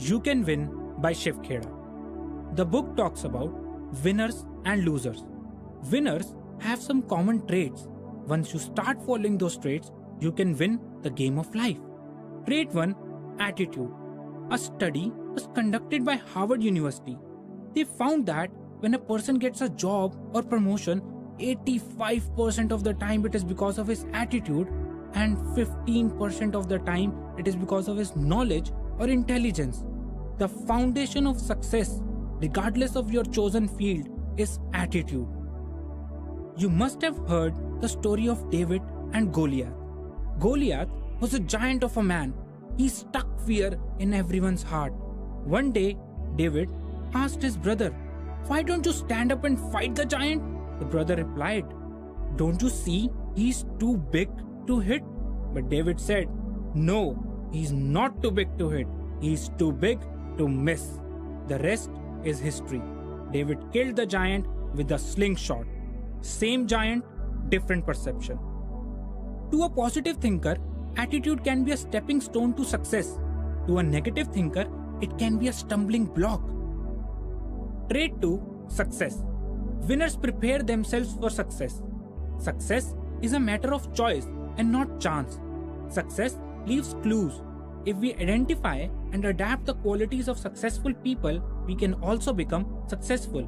You Can Win by Shiv Kheda. The book talks about winners and losers. Winners have some common traits. Once you start following those traits, you can win the game of life. Trait 1, attitude. A study was conducted by Harvard University. They found that when a person gets a job or promotion, 85% of the time it is because of his attitude and 15% of the time it is because of his knowledge or intelligence. The foundation of success, regardless of your chosen field, is attitude. You must have heard the story of David and Goliath. Goliath was a giant of a man. He stuck fear in everyone's heart. One day, David asked his brother, "Why don't you stand up and fight the giant?" The brother replied, "Don't you see he's too big to hit?" But David said, "No, he's not too big to hit. He's too big to miss." The rest is history. David killed the giant with a slingshot. Same giant, different perception. To a positive thinker, attitude can be a stepping stone to success. To a negative thinker, it can be a stumbling block. Trait 2, success. Winners prepare themselves for success. Success is a matter of choice and not chance. Success leaves clues. If we identify and adapt the qualities of successful people, we can also become successful.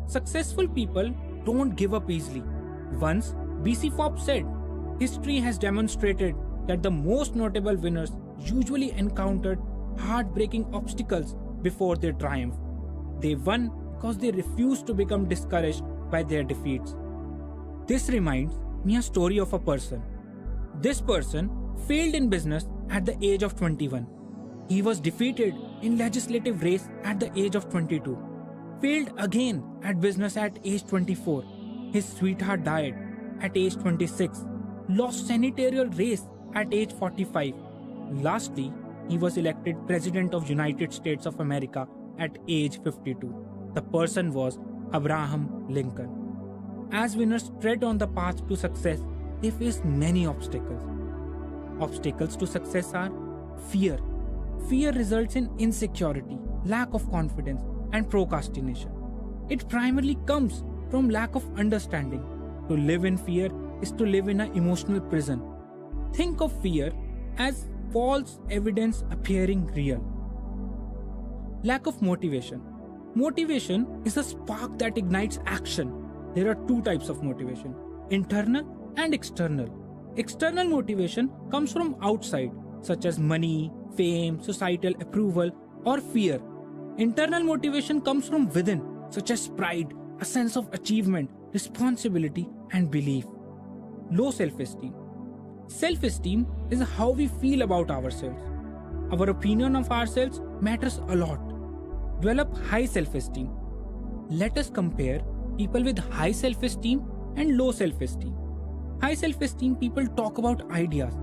Successful people don't give up easily. Once, B.C. Forbes said, "History has demonstrated that the most notable winners usually encountered heartbreaking obstacles before their triumph. They won because they refused to become discouraged by their defeats." This reminds me a story of a person. This person failed in business at the age of 21. He was defeated in legislative race at the age of 22. Failed again at business at age 24. His sweetheart died at age 26. Lost senatorial race at age 45. Lastly, he was elected President of United States of America at age 52. The person was Abraham Lincoln. As winners tread on the path to success, they face many obstacles. Obstacles to success are fear. Fear results in insecurity, lack of confidence, and procrastination. It primarily comes from lack of understanding. To live in fear is to live in an emotional prison. Think of fear as false evidence appearing real. Lack of motivation. Motivation is a spark that ignites action. There are two types of motivation: internal and external. External motivation comes from outside, such as money, fame, societal approval, or fear. Internal motivation comes from within, such as pride, a sense of achievement, responsibility, and belief. Low self-esteem. Self-esteem is how we feel about ourselves. Our opinion of ourselves matters a lot. Develop high self-esteem. Let us compare people with high self-esteem and low self-esteem. High self-esteem people talk about ideas.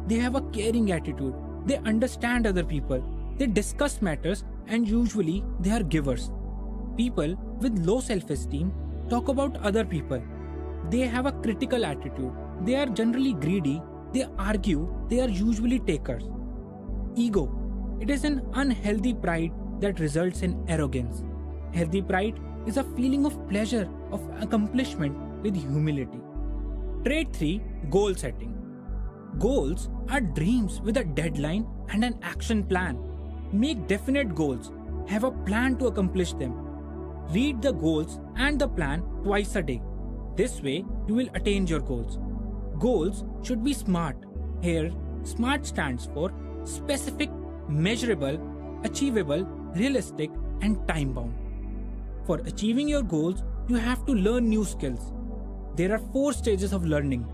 They have a caring attitude. They understand other people. They discuss matters, and usually they are givers. People with low self-esteem talk about other people. They have a critical attitude. They are generally greedy. They argue. They are usually takers. Ego. It is an unhealthy pride that results in arrogance. Healthy pride is a feeling of pleasure, of accomplishment with humility. Trait 3, goal setting. Goals are dreams with a deadline and an action plan. Make definite goals. Have a plan to accomplish them. Read the goals and the plan twice a day. This way, you will attain your goals. Goals should be SMART. Here, SMART stands for specific, measurable, achievable, realistic, and time-bound. For achieving your goals, you have to learn new skills. There are 4 stages of learning.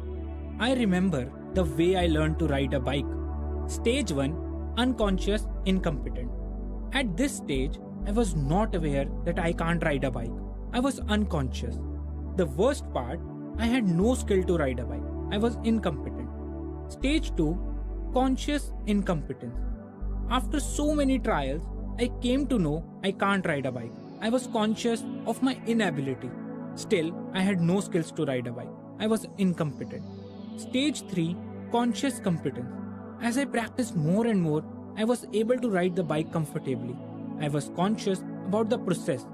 I remember the way I learned to ride a bike. Stage 1, unconscious, incompetent. At this stage, I was not aware that I can't ride a bike. I was unconscious. The worst part, I had no skill to ride a bike. I was incompetent. Stage 2, conscious incompetence. After so many trials, I came to know I can't ride a bike. I was conscious of my inability. Still, I had no skills to ride a bike. I was incompetent. Stage 3, conscious competence. As I practiced more and more, I was able to ride the bike comfortably. I was conscious about the process.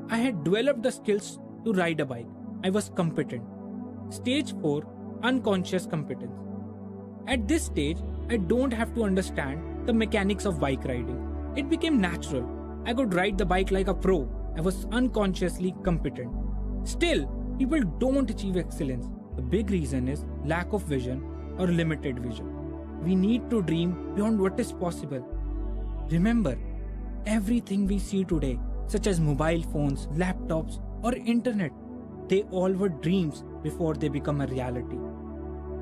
I had developed the skills to ride a bike. I was competent. Stage 4, unconscious competence. At this stage, I don't have to understand the mechanics of bike riding. It became natural. I could ride the bike like a pro. I was unconsciously competent. Still, people don't achieve excellence. The big reason is lack of vision or limited vision. We need to dream beyond what is possible. Remember, everything we see today, such as mobile phones, laptops, or internet, they all were dreams before they become a reality.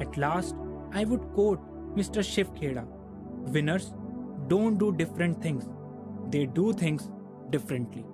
At last, I would quote Mr. Shiv Kheda: winners don't do different things, they do things differently.